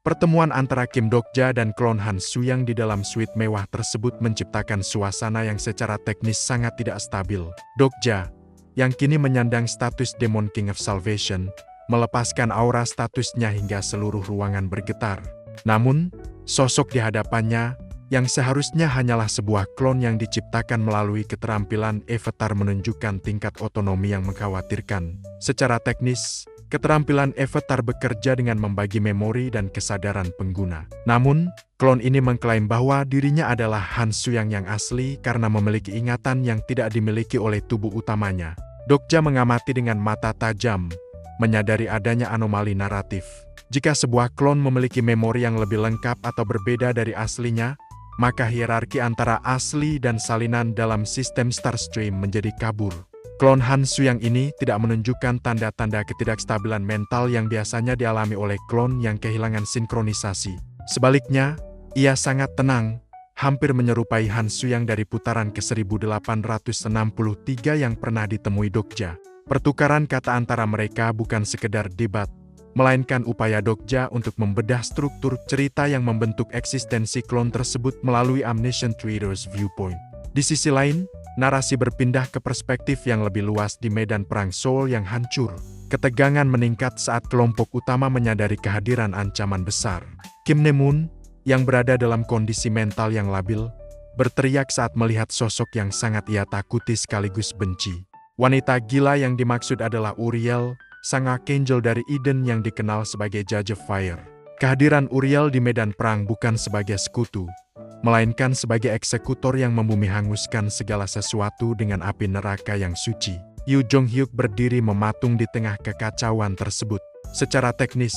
Pertemuan antara Kim Dokja dan klon Han Suyang di dalam suite mewah tersebut menciptakan suasana yang secara teknis sangat tidak stabil. Dokja, yang kini menyandang status Demon King of Salvation, melepaskan aura statusnya hingga seluruh ruangan bergetar. Namun, sosok di hadapannya, yang seharusnya hanyalah sebuah klon yang diciptakan melalui keterampilan avatar menunjukkan tingkat otonomi yang mengkhawatirkan. Secara teknis, keterampilan avatar bekerja dengan membagi memori dan kesadaran pengguna. Namun, klon ini mengklaim bahwa dirinya adalah Han Suyang yang asli karena memiliki ingatan yang tidak dimiliki oleh tubuh utamanya. Dokja mengamati dengan mata tajam, menyadari adanya anomali naratif. Jika sebuah klon memiliki memori yang lebih lengkap atau berbeda dari aslinya, maka hierarki antara asli dan salinan dalam sistem Starstream menjadi kabur. Klon Han Suyang ini tidak menunjukkan tanda-tanda ketidakstabilan mental yang biasanya dialami oleh klon yang kehilangan sinkronisasi. Sebaliknya, ia sangat tenang, hampir menyerupai Han Suyang dari putaran ke-1863 yang pernah ditemui Dokja. Pertukaran kata antara mereka bukan sekedar debat, melainkan upaya Dokja untuk membedah struktur cerita yang membentuk eksistensi klon tersebut melalui Omniscient Reader's viewpoint. Di sisi lain, narasi berpindah ke perspektif yang lebih luas di medan perang Seoul yang hancur. Ketegangan meningkat saat kelompok utama menyadari kehadiran ancaman besar. Kim Ne-moon, yang berada dalam kondisi mental yang labil, berteriak saat melihat sosok yang sangat ia takuti sekaligus benci. Wanita gila yang dimaksud adalah Uriel, sang archangel dari Eden yang dikenal sebagai Judge of Fire. Kehadiran Uriel di medan perang bukan sebagai sekutu, melainkan sebagai eksekutor yang membumi hanguskan segala sesuatu dengan api neraka yang suci. Yoo Jong-hyuk berdiri mematung di tengah kekacauan tersebut. Secara teknis,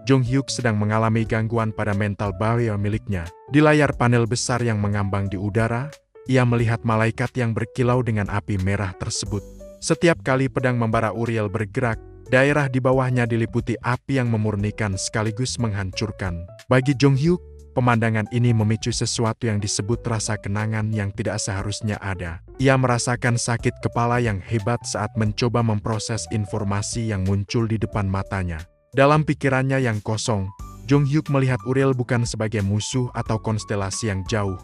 Jong-hyuk sedang mengalami gangguan pada mental barrier miliknya. Di layar panel besar yang mengambang di udara, ia melihat malaikat yang berkilau dengan api merah tersebut. Setiap kali pedang membara Uriel bergerak, daerah di bawahnya diliputi api yang memurnikan sekaligus menghancurkan. Bagi Jong-hyuk, pemandangan ini memicu sesuatu yang disebut rasa kenangan yang tidak seharusnya ada. Ia merasakan sakit kepala yang hebat saat mencoba memproses informasi yang muncul di depan matanya. Dalam pikirannya yang kosong, Jong-hyuk melihat Uriel bukan sebagai musuh atau konstelasi yang jauh,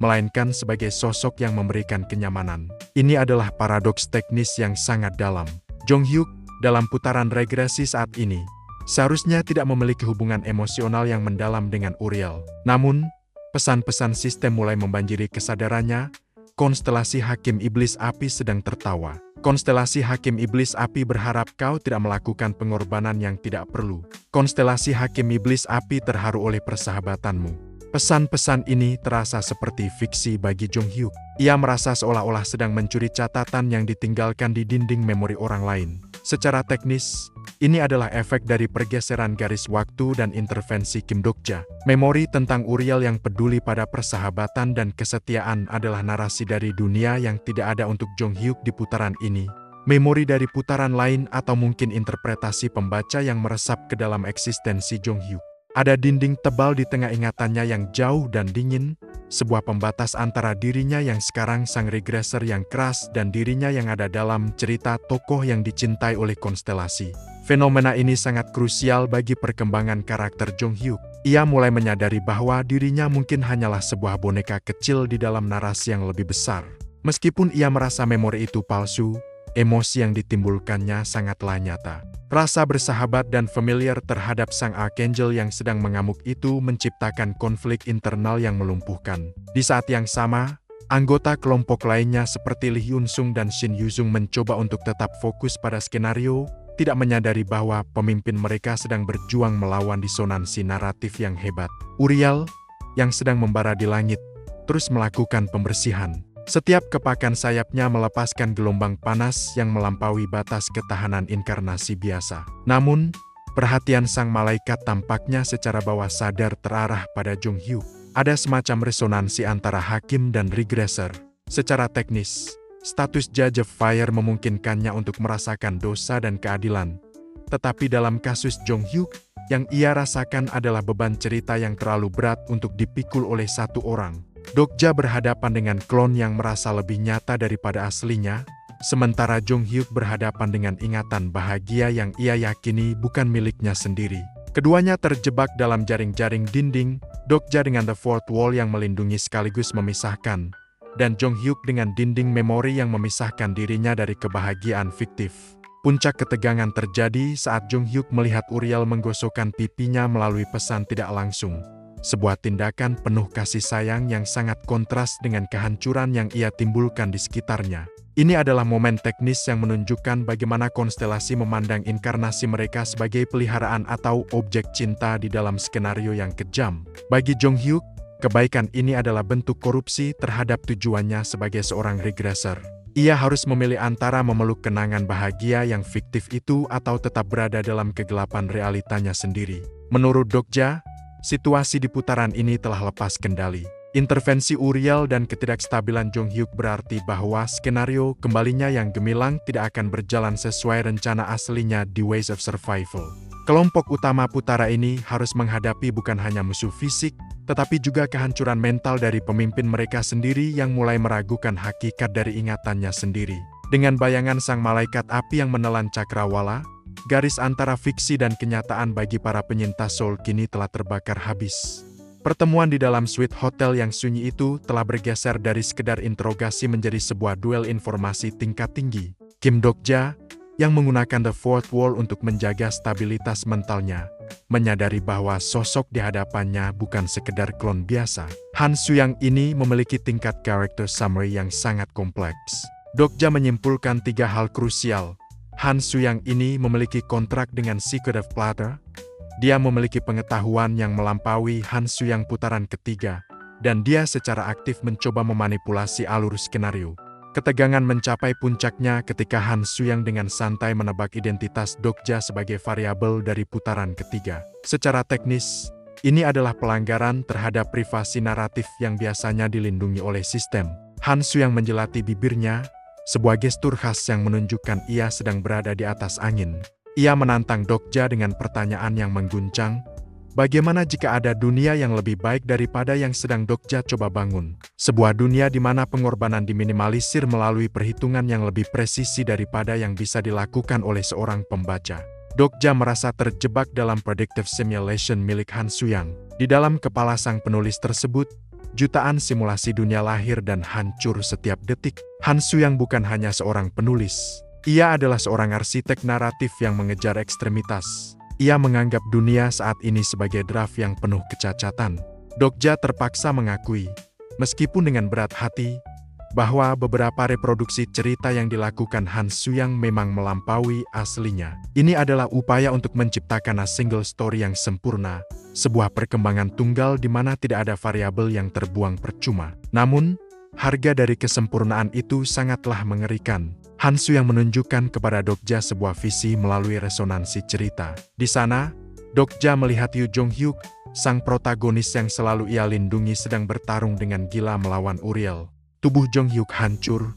melainkan sebagai sosok yang memberikan kenyamanan. Ini adalah paradoks teknis yang sangat dalam. Jong-hyuk, dalam putaran regresi saat ini, seharusnya tidak memiliki hubungan emosional yang mendalam dengan Uriel. Namun, pesan-pesan sistem mulai membanjiri kesadarannya. Konstelasi Hakim Iblis Api sedang tertawa. Konstelasi Hakim Iblis Api berharap kau tidak melakukan pengorbanan yang tidak perlu. Konstelasi Hakim Iblis Api terharu oleh persahabatanmu. Pesan-pesan ini terasa seperti fiksi bagi Jong-hyuk. Ia merasa seolah-olah sedang mencuri catatan yang ditinggalkan di dinding memori orang lain. Secara teknis, ini adalah efek dari pergeseran garis waktu dan intervensi Kim Dokja. Memori tentang Uriel yang peduli pada persahabatan dan kesetiaan adalah narasi dari dunia yang tidak ada untuk Jong-hyuk di putaran ini. Memori dari putaran lain atau mungkin interpretasi pembaca yang meresap ke dalam eksistensi Jong-hyuk. Ada dinding tebal di tengah ingatannya yang jauh dan dingin, sebuah pembatas antara dirinya yang sekarang sang regresser yang keras dan dirinya yang ada dalam cerita tokoh yang dicintai oleh konstelasi. Fenomena ini sangat krusial bagi perkembangan karakter Jong-hyuk. Ia mulai menyadari bahwa dirinya mungkin hanyalah sebuah boneka kecil di dalam narasi yang lebih besar. Meskipun ia merasa memori itu palsu, emosi yang ditimbulkannya sangatlah nyata. Rasa bersahabat dan familiar terhadap sang archangel yang sedang mengamuk itu menciptakan konflik internal yang melumpuhkan. Di saat yang sama, anggota kelompok lainnya seperti Lee Hyun-sung dan Shin Yu-sung mencoba untuk tetap fokus pada skenario, tidak menyadari bahwa pemimpin mereka sedang berjuang melawan disonansi naratif yang hebat. Uriel, yang sedang membara di langit, terus melakukan pembersihan. Setiap kepakan sayapnya melepaskan gelombang panas yang melampaui batas ketahanan inkarnasi biasa. Namun, perhatian sang malaikat tampaknya secara bawah sadar terarah pada Jong-hyuk. Ada semacam resonansi antara hakim dan regresser. Secara teknis, status Judge of Fire memungkinkannya untuk merasakan dosa dan keadilan. Tetapi dalam kasus Jong-hyuk, yang ia rasakan adalah beban cerita yang terlalu berat untuk dipikul oleh satu orang. Dokja berhadapan dengan klon yang merasa lebih nyata daripada aslinya, sementara Jong-hyuk berhadapan dengan ingatan bahagia yang ia yakini bukan miliknya sendiri. Keduanya terjebak dalam jaring-jaring dinding, Dokja dengan the fourth wall yang melindungi sekaligus memisahkan, dan Jong Hyuk dengan dinding memori yang memisahkan dirinya dari kebahagiaan fiktif. Puncak ketegangan terjadi saat Jong Hyuk melihat Uriel menggosokkan pipinya melalui pesan tidak langsung. Sebuah tindakan penuh kasih sayang yang sangat kontras dengan kehancuran yang ia timbulkan di sekitarnya. Ini adalah momen teknis yang menunjukkan bagaimana konstelasi memandang inkarnasi mereka sebagai peliharaan atau objek cinta di dalam skenario yang kejam. Bagi Jong Hyuk, kebaikan ini adalah bentuk korupsi terhadap tujuannya sebagai seorang regressor. Ia harus memilih antara memeluk kenangan bahagia yang fiktif itu atau tetap berada dalam kegelapan realitanya sendiri. Menurut Dokja, situasi di putaran ini telah lepas kendali. Intervensi Uriel dan ketidakstabilan Jong Hyuk berarti bahwa skenario kembalinya yang gemilang tidak akan berjalan sesuai rencana aslinya di Ways of Survival. Kelompok utama putara ini harus menghadapi bukan hanya musuh fisik, tetapi juga kehancuran mental dari pemimpin mereka sendiri yang mulai meragukan hakikat dari ingatannya sendiri. Dengan bayangan sang malaikat api yang menelan cakrawala, garis antara fiksi dan kenyataan bagi para penyintas soul kini telah terbakar habis. Pertemuan di dalam suite hotel yang sunyi itu telah bergeser dari sekedar interogasi menjadi sebuah duel informasi tingkat tinggi. Kim Dokja, yang menggunakan the fourth wall untuk menjaga stabilitas mentalnya, menyadari bahwa sosok di hadapannya bukan sekedar klon biasa. Han Suyang ini memiliki tingkat character summary yang sangat kompleks. Dokja menyimpulkan 3 hal krusial. Han Suyang ini memiliki kontrak dengan Secret of Platter. Dia memiliki pengetahuan yang melampaui Han Suyang putaran ketiga, dan dia secara aktif mencoba memanipulasi alur skenario. Ketegangan mencapai puncaknya ketika Han Suyang dengan santai menebak identitas Dokja sebagai variabel dari putaran ketiga. Secara teknis, ini adalah pelanggaran terhadap privasi naratif yang biasanya dilindungi oleh sistem. Han Suyang menjelati bibirnya, sebuah gestur khas yang menunjukkan ia sedang berada di atas angin. Ia menantang Dokja dengan pertanyaan yang mengguncang, bagaimana jika ada dunia yang lebih baik daripada yang sedang Dokja coba bangun? Sebuah dunia di mana pengorbanan diminimalisir melalui perhitungan yang lebih presisi daripada yang bisa dilakukan oleh seorang pembaca. Dokja merasa terjebak dalam predictive simulation milik Han Suyang. Di dalam kepala sang penulis tersebut, jutaan simulasi dunia lahir dan hancur setiap detik. Han Suyang bukan hanya seorang penulis. Ia adalah seorang arsitek naratif yang mengejar ekstremitas. Ia menganggap dunia saat ini sebagai draft yang penuh kecacatan. Dokja terpaksa mengakui, meskipun dengan berat hati, bahwa beberapa reproduksi cerita yang dilakukan Han Suyang memang melampaui aslinya. Ini adalah upaya untuk menciptakan a single story yang sempurna, sebuah perkembangan tunggal di mana tidak ada variabel yang terbuang percuma. Namun, harga dari kesempurnaan itu sangatlah mengerikan. Han Suyang menunjukkan kepada Dokja sebuah visi melalui resonansi cerita. Di sana, Dokja melihat Yu Jong Hyuk, sang protagonis yang selalu ia lindungi sedang bertarung dengan gila melawan Uriel. Tubuh Jong Hyuk hancur,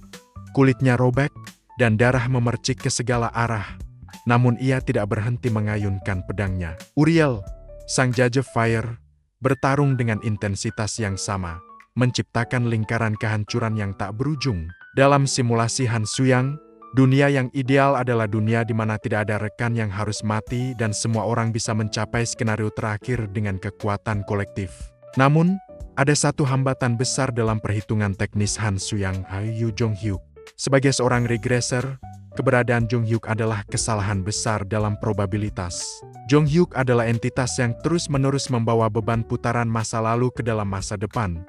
kulitnya robek, dan darah memercik ke segala arah. Namun ia tidak berhenti mengayunkan pedangnya. Uriel, sang Judge of Fire, bertarung dengan intensitas yang sama, menciptakan lingkaran kehancuran yang tak berujung. Dalam simulasi Han Suyang, dunia yang ideal adalah dunia di mana tidak ada rekan yang harus mati dan semua orang bisa mencapai skenario terakhir dengan kekuatan kolektif. Namun, ada satu hambatan besar dalam perhitungan teknis Han Suyang, Yu Jong Hyuk. Sebagai seorang regressor, keberadaan Jong Hyuk adalah kesalahan besar dalam probabilitas. Jong Hyuk adalah entitas yang terus-menerus membawa beban putaran masa lalu ke dalam masa depan,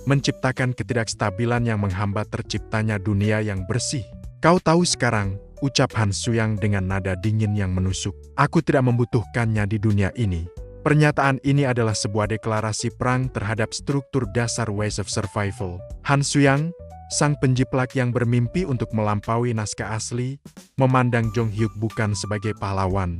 menciptakan ketidakstabilan yang menghambat terciptanya dunia yang bersih. Kau tahu sekarang, ucap Han Suyang dengan nada dingin yang menusuk. Aku tidak membutuhkannya di dunia ini. Pernyataan ini adalah sebuah deklarasi perang terhadap struktur dasar Ways of Survival. Han Suyang, sang penjiplak yang bermimpi untuk melampaui naskah asli, memandang Jong Hyuk bukan sebagai pahlawan,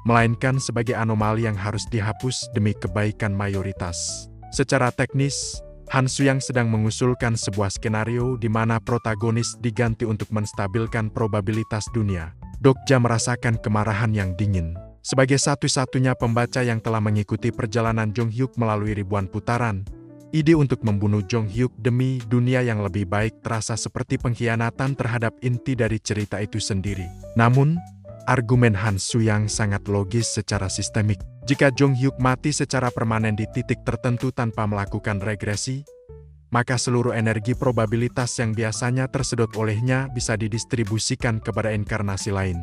melainkan sebagai anomali yang harus dihapus demi kebaikan mayoritas. Secara teknis, Han Suyang sedang mengusulkan sebuah skenario di mana protagonis diganti untuk menstabilkan probabilitas dunia. Dokja merasakan kemarahan yang dingin. Sebagai satu-satunya pembaca yang telah mengikuti perjalanan Jong Hyuk melalui ribuan putaran, ide untuk membunuh Jong Hyuk demi dunia yang lebih baik terasa seperti pengkhianatan terhadap inti dari cerita itu sendiri. Namun, argumen Han Suyang sangat logis secara sistemik. Jika Jong Hyuk mati secara permanen di titik tertentu tanpa melakukan regresi, maka seluruh energi probabilitas yang biasanya tersedot olehnya bisa didistribusikan kepada inkarnasi lain,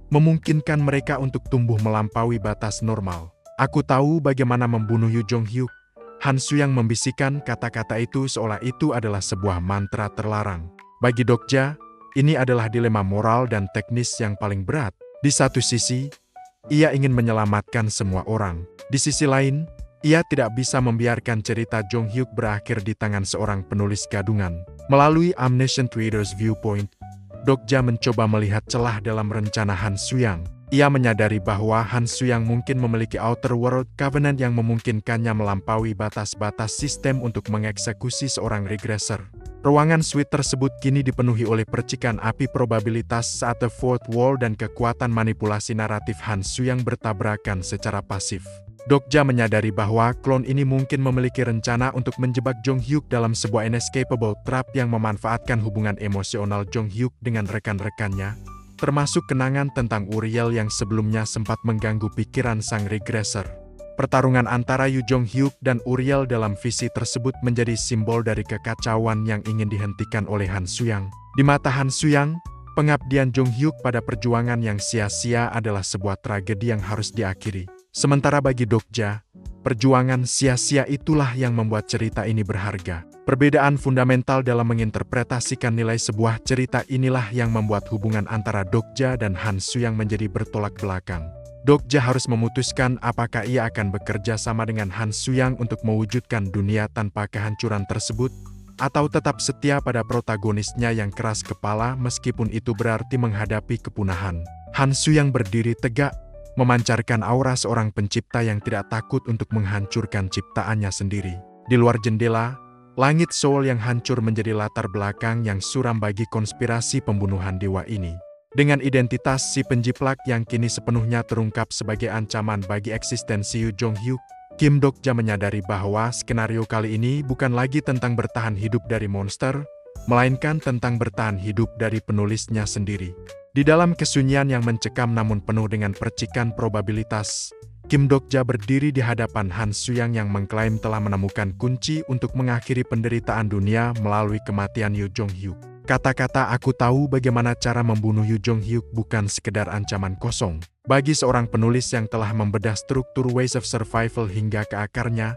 memungkinkan mereka untuk tumbuh melampaui batas normal. Aku tahu bagaimana membunuh Yu Jong Hyuk. Han Suyang membisikkan kata-kata itu seolah itu adalah sebuah mantra terlarang. Bagi Dokja, ini adalah dilema moral dan teknis yang paling berat. Di satu sisi, ia ingin menyelamatkan semua orang. Di sisi lain, ia tidak bisa membiarkan cerita Jong Hyuk berakhir di tangan seorang penulis gadungan. Melalui Omniscient Reader's Viewpoint, Dokja mencoba melihat celah dalam rencana Han Suyang. Ia menyadari bahwa Han Suyang mungkin memiliki Outer World Covenant yang memungkinkannya melampaui batas-batas sistem untuk mengeksekusi seorang regressor. Ruangan suite tersebut kini dipenuhi oleh percikan api probabilitas saat The Fourth Wall dan kekuatan manipulasi naratif Han Suyang bertabrakan secara pasif. Dokja menyadari bahwa klon ini mungkin memiliki rencana untuk menjebak Jong Hyuk dalam sebuah inescapable trap yang memanfaatkan hubungan emosional Jong Hyuk dengan rekan-rekannya, termasuk kenangan tentang Uriel yang sebelumnya sempat mengganggu pikiran sang regressor. Pertarungan antara Yu Jong Hyuk dan Uriel dalam visi tersebut menjadi simbol dari kekacauan yang ingin dihentikan oleh Han Suyang. Di mata Han Suyang, pengabdian Jong Hyuk pada perjuangan yang sia-sia adalah sebuah tragedi yang harus diakhiri. Sementara bagi Dokja, perjuangan sia-sia itulah yang membuat cerita ini berharga. Perbedaan fundamental dalam menginterpretasikan nilai sebuah cerita inilah yang membuat hubungan antara Dokja dan Han Suyang menjadi bertolak belakang. Dokja harus memutuskan apakah ia akan bekerja sama dengan Han Suyang untuk mewujudkan dunia tanpa kehancuran tersebut, atau tetap setia pada protagonisnya yang keras kepala meskipun itu berarti menghadapi kepunahan. Han Suyang berdiri tegak, memancarkan aura seorang pencipta yang tidak takut untuk menghancurkan ciptaannya sendiri. Di luar jendela, langit Seoul yang hancur menjadi latar belakang yang suram bagi konspirasi pembunuhan dewa ini. Dengan identitas si penjiplak yang kini sepenuhnya terungkap sebagai ancaman bagi eksistensi Yu Jong Hyuk, Kim Dokja menyadari bahwa skenario kali ini bukan lagi tentang bertahan hidup dari monster, melainkan tentang bertahan hidup dari penulisnya sendiri. Di dalam kesunyian yang mencekam namun penuh dengan percikan probabilitas, Kim Dokja berdiri di hadapan Han Suyang yang mengklaim telah menemukan kunci untuk mengakhiri penderitaan dunia melalui kematian Yu Jong Hyuk. Kata-kata "aku tahu bagaimana cara membunuh Yu Jong Hyuk" bukan sekedar ancaman kosong. Bagi seorang penulis yang telah membedah struktur Ways of Survival hingga ke akarnya,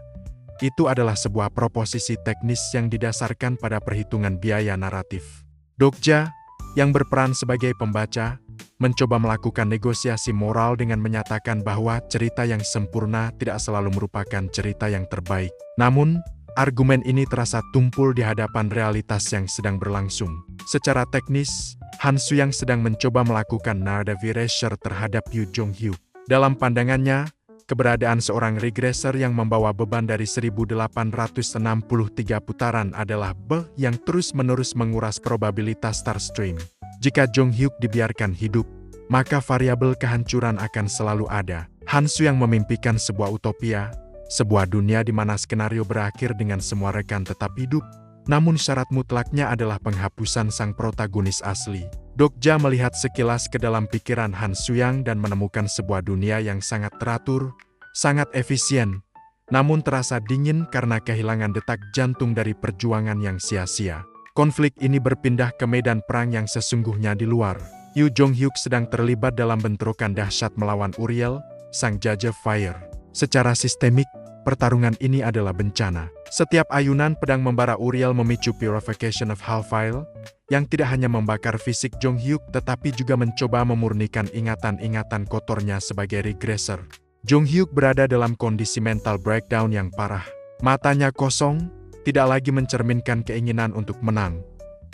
itu adalah sebuah proposisi teknis yang didasarkan pada perhitungan biaya naratif. Dokja, yang berperan sebagai pembaca, mencoba melakukan negosiasi moral dengan menyatakan bahwa cerita yang sempurna tidak selalu merupakan cerita yang terbaik. Namun, argumen ini terasa tumpul di hadapan realitas yang sedang berlangsung. Secara teknis, Han Suyang sedang mencoba melakukan narrative erasure terhadap Yu Jong Hyuk. Dalam pandangannya, keberadaan seorang regressor yang membawa beban dari 1863 putaran adalah yang terus-menerus menguras probabilitas Starstream. Jika Jong Hyuk dibiarkan hidup, maka variabel kehancuran akan selalu ada. Han Suyang memimpikan sebuah utopia, sebuah dunia di mana skenario berakhir dengan semua rekan tetap hidup, namun syarat mutlaknya adalah penghapusan sang protagonis asli. Dokja melihat sekilas ke dalam pikiran Han Suyang dan menemukan sebuah dunia yang sangat teratur, sangat efisien, namun terasa dingin karena kehilangan detak jantung dari perjuangan yang sia-sia. Konflik ini berpindah ke medan perang yang sesungguhnya di luar. Yu Jong Hyuk sedang terlibat dalam bentrokan dahsyat melawan Uriel, sang Judge Fire. Secara sistemik, pertarungan ini adalah bencana. Setiap ayunan pedang membara Uriel memicu purification of Hellfire, yang tidak hanya membakar fisik Jong Hyuk tetapi juga mencoba memurnikan ingatan-ingatan kotornya sebagai regressor. Jong Hyuk berada dalam kondisi mental breakdown yang parah. Matanya kosong, tidak lagi mencerminkan keinginan untuk menang,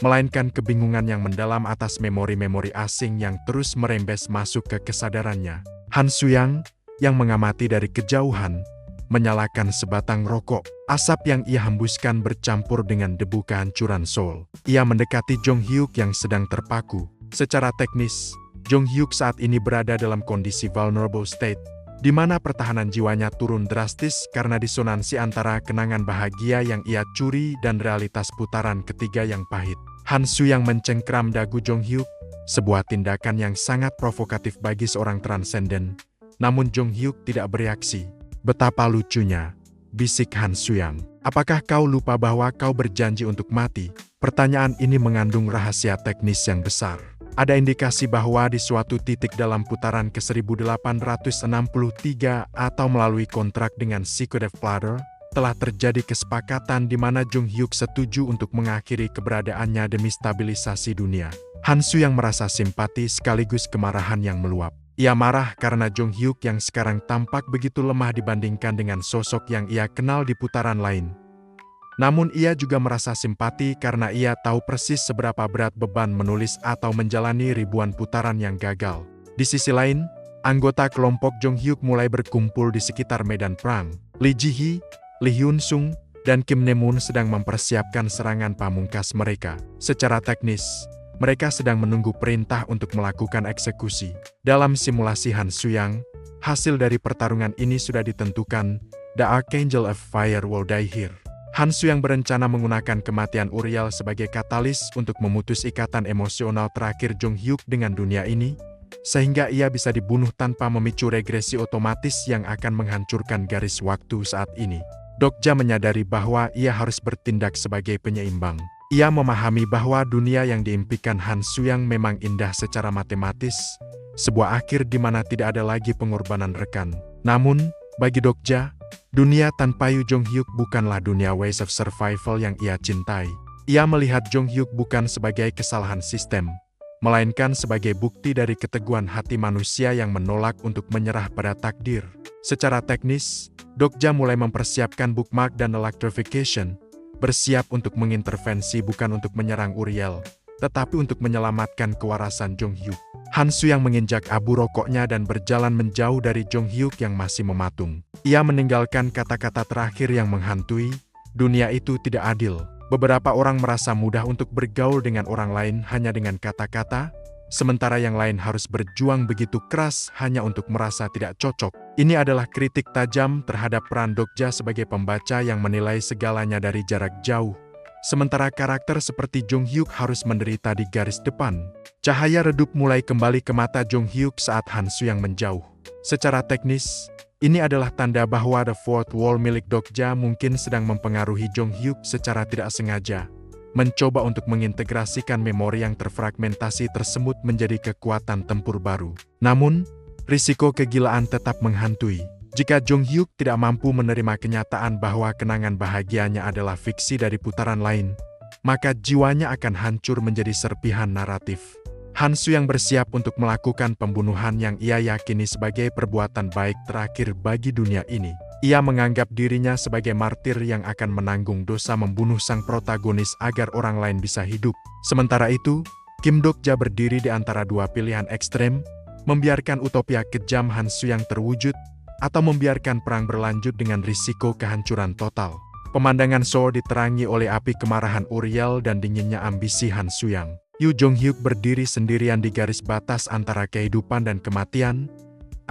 melainkan kebingungan yang mendalam atas memori-memori asing yang terus merembes masuk ke kesadarannya. Han Suyang, yang mengamati dari kejauhan, menyalakan sebatang rokok. Asap yang ia hembuskan bercampur dengan debu kehancuran Seoul. Ia mendekati Jong Hyuk yang sedang terpaku. Secara teknis, Jong Hyuk saat ini berada dalam kondisi vulnerable state, di mana pertahanan jiwanya turun drastis karena disonansi antara kenangan bahagia yang ia curi dan realitas putaran ketiga yang pahit. Han Suyang mencengkram dagu Jong Hyuk, sebuah tindakan yang sangat provokatif bagi seorang transenden, namun Jong Hyuk tidak bereaksi. "Betapa lucunya," bisik Han Suyang. "Apakah kau lupa bahwa kau berjanji untuk mati?" Pertanyaan ini mengandung rahasia teknis yang besar. Ada indikasi bahwa di suatu titik dalam putaran ke-1863 atau melalui kontrak dengan Psychodev Platter, telah terjadi kesepakatan di mana Jong Hyuk setuju untuk mengakhiri keberadaannya demi stabilisasi dunia. Han Suyang merasa simpati sekaligus kemarahan yang meluap. Ia marah karena Jong Hyuk yang sekarang tampak begitu lemah dibandingkan dengan sosok yang ia kenal di putaran lain. Namun ia juga merasa simpati karena ia tahu persis seberapa berat beban menulis atau menjalani ribuan putaran yang gagal. Di sisi lain, anggota kelompok Jong Hyuk mulai berkumpul di sekitar medan perang. Lee Ji-hee, Lee Hyun-sung, dan Kim Ne-moon sedang mempersiapkan serangan pamungkas mereka. Secara teknis, mereka sedang menunggu perintah untuk melakukan eksekusi. Dalam simulasi Han Suyang, hasil dari pertarungan ini sudah ditentukan. The Archangel of Fire will die here. Han Suyang berencana menggunakan kematian Uriel sebagai katalis untuk memutus ikatan emosional terakhir Jong Hyuk dengan dunia ini, sehingga ia bisa dibunuh tanpa memicu regresi otomatis yang akan menghancurkan garis waktu saat ini. Dokja menyadari bahwa ia harus bertindak sebagai penyeimbang. Ia memahami bahwa dunia yang diimpikan Han Suyang memang indah secara matematis, sebuah akhir di mana tidak ada lagi pengorbanan rekan. Namun, bagi Dokja, dunia tanpa Yu Jong Hyuk bukanlah dunia ways of survival yang ia cintai. Ia melihat Jong Hyuk bukan sebagai kesalahan sistem, melainkan sebagai bukti dari keteguhan hati manusia yang menolak untuk menyerah pada takdir. Secara teknis, Dokja mulai mempersiapkan bookmark dan electrification, bersiap untuk mengintervensi bukan untuk menyerang Uriel, tetapi untuk menyelamatkan kewarasan Jong Hyuk. Han Suyang menginjak abu rokoknya dan berjalan menjauh dari Jong Hyuk yang masih mematung. Ia meninggalkan kata-kata terakhir yang menghantui, "Dunia itu tidak adil." Beberapa orang merasa mudah untuk bergaul dengan orang lain hanya dengan kata-kata, sementara yang lain harus berjuang begitu keras hanya untuk merasa tidak cocok. Ini adalah kritik tajam terhadap peran Dokja sebagai pembaca yang menilai segalanya dari jarak jauh. Sementara karakter seperti Jong Hyuk harus menderita di garis depan. Cahaya redup mulai kembali ke mata Jong Hyuk saat Han Suyang menjauh. Secara teknis, ini adalah tanda bahwa The Fourth Wall milik Dokja mungkin sedang mempengaruhi Jong Hyuk secara tidak sengaja, mencoba untuk mengintegrasikan memori yang terfragmentasi tersebut menjadi kekuatan tempur baru. Namun, risiko kegilaan tetap menghantui. Jika Jong Hyuk tidak mampu menerima kenyataan bahwa kenangan bahagianya adalah fiksi dari putaran lain, maka jiwanya akan hancur menjadi serpihan naratif. Han Suyang bersiap untuk melakukan pembunuhan yang ia yakini sebagai perbuatan baik terakhir bagi dunia ini. Ia menganggap dirinya sebagai martir yang akan menanggung dosa membunuh sang protagonis agar orang lain bisa hidup. Sementara itu, Kim Dokja berdiri di antara dua pilihan ekstrem, membiarkan utopia kejam Han Suyang terwujud, atau membiarkan perang berlanjut dengan risiko kehancuran total. Pemandangan Seoul diterangi oleh api kemarahan Uriel dan dinginnya ambisi Han Suyang. Yu Jong Hyuk berdiri sendirian di garis batas antara kehidupan dan kematian,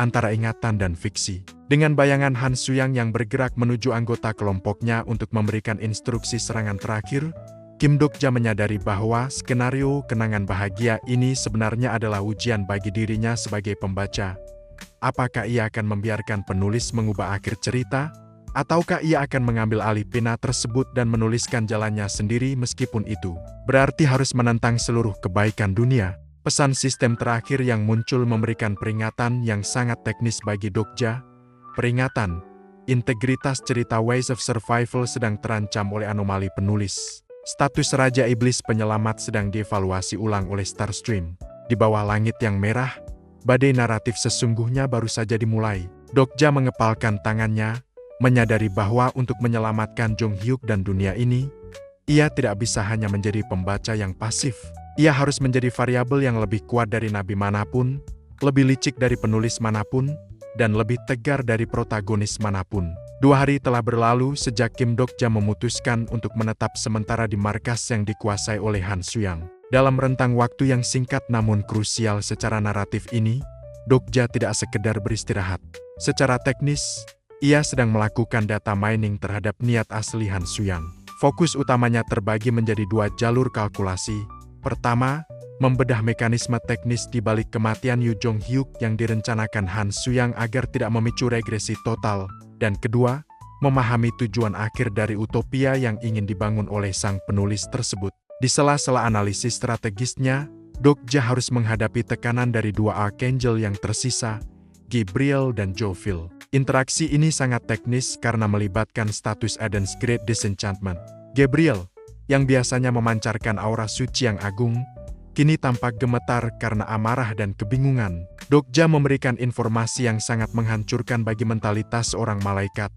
antara ingatan dan fiksi. Dengan bayangan Han Suyang yang bergerak menuju anggota kelompoknya untuk memberikan instruksi serangan terakhir, Kim Dokja menyadari bahwa skenario kenangan bahagia ini sebenarnya adalah ujian bagi dirinya sebagai pembaca. Apakah ia akan membiarkan penulis mengubah akhir cerita, ataukah ia akan mengambil alih pena tersebut dan menuliskan jalannya sendiri meskipun itu berarti harus menentang seluruh kebaikan dunia? Pesan sistem terakhir yang muncul memberikan peringatan yang sangat teknis bagi Dokja. Peringatan, integritas cerita Ways of Survival sedang terancam oleh anomali penulis. Status Raja Iblis Penyelamat sedang dievaluasi ulang oleh Starstream. Di bawah langit yang merah, badai naratif sesungguhnya baru saja dimulai. Dokja mengepalkan tangannya, menyadari bahwa untuk menyelamatkan Jong Hyuk dan dunia ini, ia tidak bisa hanya menjadi pembaca yang pasif. Ia harus menjadi variabel yang lebih kuat dari nabi manapun, lebih licik dari penulis manapun, dan lebih tegar dari protagonis manapun. 2 hari telah berlalu sejak Kim Dokja memutuskan untuk menetap sementara di markas yang dikuasai oleh Han Suyang. Dalam rentang waktu yang singkat namun krusial secara naratif ini, Dokja tidak sekedar beristirahat. Secara teknis, ia sedang melakukan data mining terhadap niat asli Han Suyang. Fokus utamanya terbagi menjadi 2 jalur kalkulasi. Pertama, membedah mekanisme teknis di balik kematian Yoo Jong-hyuk yang direncanakan Han Soo-young agar tidak memicu regresi total, dan kedua, memahami tujuan akhir dari utopia yang ingin dibangun oleh sang penulis tersebut. Di sela-sela analisis strategisnya, Dokja harus menghadapi tekanan dari dua Archangel yang tersisa, Gabriel dan Jovil. Interaksi ini sangat teknis karena melibatkan status Eden's Great Disenchantment. Gabriel, yang biasanya memancarkan aura suci yang agung, kini tampak gemetar karena amarah dan kebingungan. Dokja memberikan informasi yang sangat menghancurkan bagi mentalitas seorang malaikat,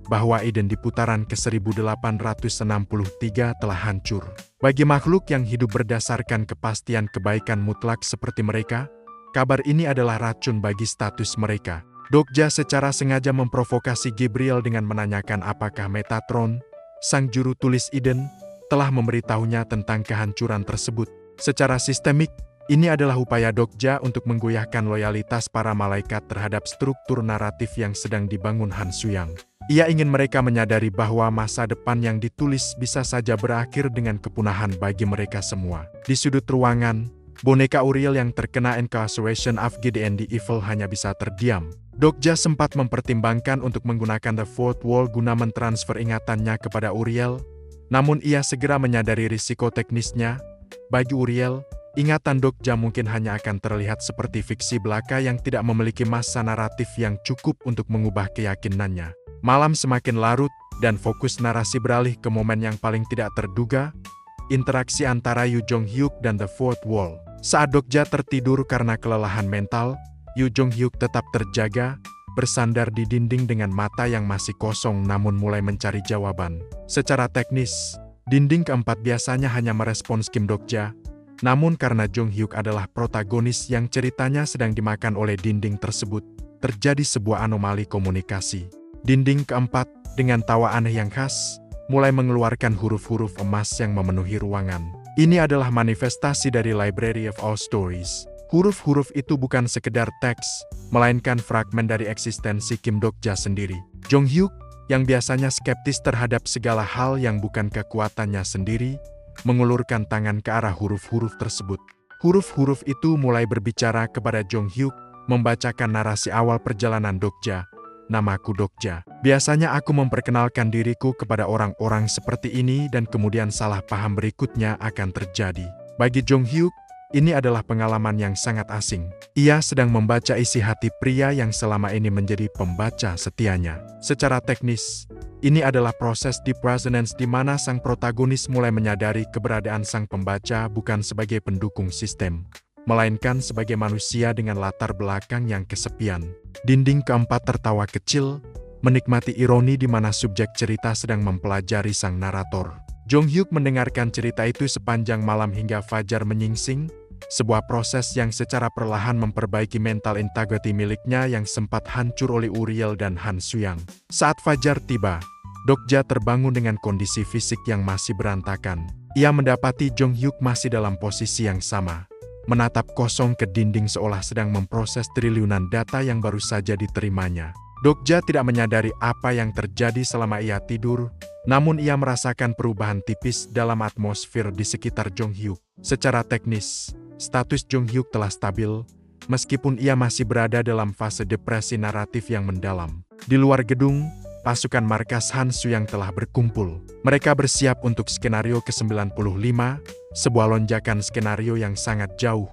bahwa Eden di putaran ke-1863 telah hancur. Bagi makhluk yang hidup berdasarkan kepastian kebaikan mutlak seperti mereka, kabar ini adalah racun bagi status mereka. Dokja secara sengaja memprovokasi Gabriel dengan menanyakan apakah Metatron, sang juru tulis Eden, telah memberitahunya tentang kehancuran tersebut. Secara sistemik, ini adalah upaya Dokja untuk menggoyahkan loyalitas para malaikat terhadap struktur naratif yang sedang dibangun Han Soo-young. Ia ingin mereka menyadari bahwa masa depan yang ditulis bisa saja berakhir dengan kepunahan bagi mereka semua. Di sudut ruangan, boneka Uriel yang terkena incarceration of Gideon the Evil hanya bisa terdiam. Dokja sempat mempertimbangkan untuk menggunakan The Fourth Wall guna mentransfer ingatannya kepada Uriel, namun ia segera menyadari risiko teknisnya. Bagi Uriel, ingatan Dokja mungkin hanya akan terlihat seperti fiksi belaka yang tidak memiliki massa naratif yang cukup untuk mengubah keyakinannya. Malam semakin larut, dan fokus narasi beralih ke momen yang paling tidak terduga, interaksi antara Yoo Jong-hyuk dan The Fourth Wall. Saat Dokja tertidur karena kelelahan mental, Yoo Jong-hyuk tetap terjaga, bersandar di dinding dengan mata yang masih kosong namun mulai mencari jawaban. Secara teknis, dinding keempat biasanya hanya merespons Kim Dokja, namun karena Jong-hyuk adalah protagonis yang ceritanya sedang dimakan oleh dinding tersebut, terjadi sebuah anomali komunikasi. Dinding keempat, dengan tawa aneh yang khas, mulai mengeluarkan huruf-huruf emas yang memenuhi ruangan. Ini adalah manifestasi dari Library of All Stories. Huruf-huruf itu bukan sekedar teks, melainkan fragmen dari eksistensi Kim Dokja sendiri. Jong-hyuk, yang biasanya skeptis terhadap segala hal yang bukan kekuatannya sendiri, mengulurkan tangan ke arah huruf-huruf tersebut. Huruf-huruf itu mulai berbicara kepada Jong-hyuk, membacakan narasi awal perjalanan Dokja. Namaku Dokja. Biasanya aku memperkenalkan diriku kepada orang-orang seperti ini dan kemudian salah paham berikutnya akan terjadi. Bagi Jong-hyuk, ini adalah pengalaman yang sangat asing. Ia sedang membaca isi hati pria yang selama ini menjadi pembaca setianya. Secara teknis, ini adalah proses deep resonance di mana sang protagonis mulai menyadari keberadaan sang pembaca bukan sebagai pendukung sistem, melainkan sebagai manusia dengan latar belakang yang kesepian. Dinding keempat tertawa kecil, menikmati ironi di mana subjek cerita sedang mempelajari sang narator. Jong-hyuk mendengarkan cerita itu sepanjang malam hingga fajar menyingsing, sebuah proses yang secara perlahan memperbaiki mental integrity miliknya yang sempat hancur oleh Uriel dan Han Soo-young. Saat fajar tiba, Dokja terbangun dengan kondisi fisik yang masih berantakan. Ia mendapati Jong-hyuk masih dalam posisi yang sama, menatap kosong ke dinding seolah sedang memproses triliunan data yang baru saja diterimanya. Dokja tidak menyadari apa yang terjadi selama ia tidur, namun ia merasakan perubahan tipis dalam atmosfer di sekitar Jong-hyuk. Secara teknis, status Jong-hyuk telah stabil, meskipun ia masih berada dalam fase depresi naratif yang mendalam. Di luar gedung, pasukan markas Han Soo-young telah berkumpul. Mereka bersiap untuk skenario ke-95, sebuah lonjakan skenario yang sangat jauh,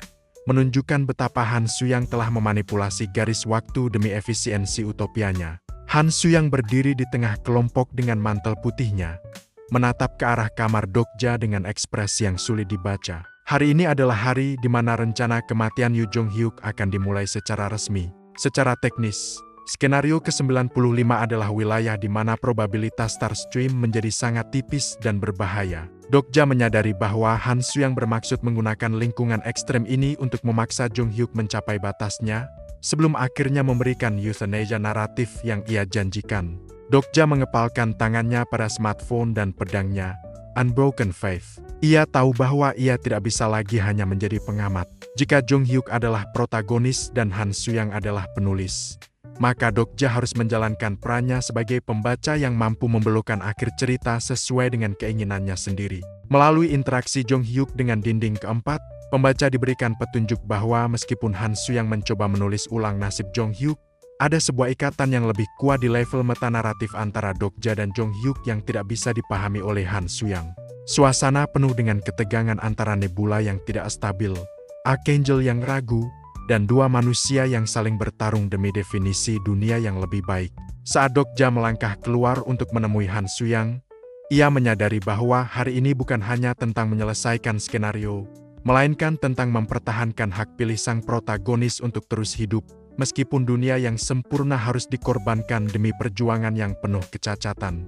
menunjukkan betapa Han Soo-young telah memanipulasi garis waktu demi efisiensi utopianya. Han Soo-young berdiri di tengah kelompok dengan mantel putihnya, menatap ke arah kamar Dokja dengan ekspresi yang sulit dibaca. Hari ini adalah hari di mana rencana kematian Yoo Jong-hyuk akan dimulai secara resmi. Secara teknis, skenario ke-95 adalah wilayah di mana probabilitas Starstream menjadi sangat tipis dan berbahaya. Dokja menyadari bahwa Han Soo-young bermaksud menggunakan lingkungan ekstrem ini untuk memaksa Jong-hyuk mencapai batasnya, sebelum akhirnya memberikan euthanasia naratif yang ia janjikan. Dokja mengepalkan tangannya pada smartphone dan pedangnya, Unbroken Faith. Ia tahu bahwa ia tidak bisa lagi hanya menjadi pengamat. Jika Jong-hyuk adalah protagonis dan Han Soo-young adalah penulis, maka Dokja harus menjalankan perannya sebagai pembaca yang mampu membelokkan akhir cerita sesuai dengan keinginannya sendiri. Melalui interaksi Jong-hyuk dengan dinding keempat, Pembaca diberikan petunjuk bahwa meskipun Han Suyang mencoba menulis ulang nasib Jong Hyuk, ada sebuah ikatan yang lebih kuat di level metanaratif antara Dokja dan Jong Hyuk yang tidak bisa dipahami oleh Han Suyang. Suasana penuh dengan ketegangan antara nebula yang tidak stabil, Archangel yang ragu, dan dua manusia yang saling bertarung demi definisi dunia yang lebih baik. Saat Dokja melangkah keluar untuk menemui Han Suyang, ia menyadari bahwa hari ini bukan hanya tentang menyelesaikan skenario, melainkan tentang mempertahankan hak pilih sang protagonis untuk terus hidup, meskipun dunia yang sempurna harus dikorbankan demi perjuangan yang penuh kecacatan.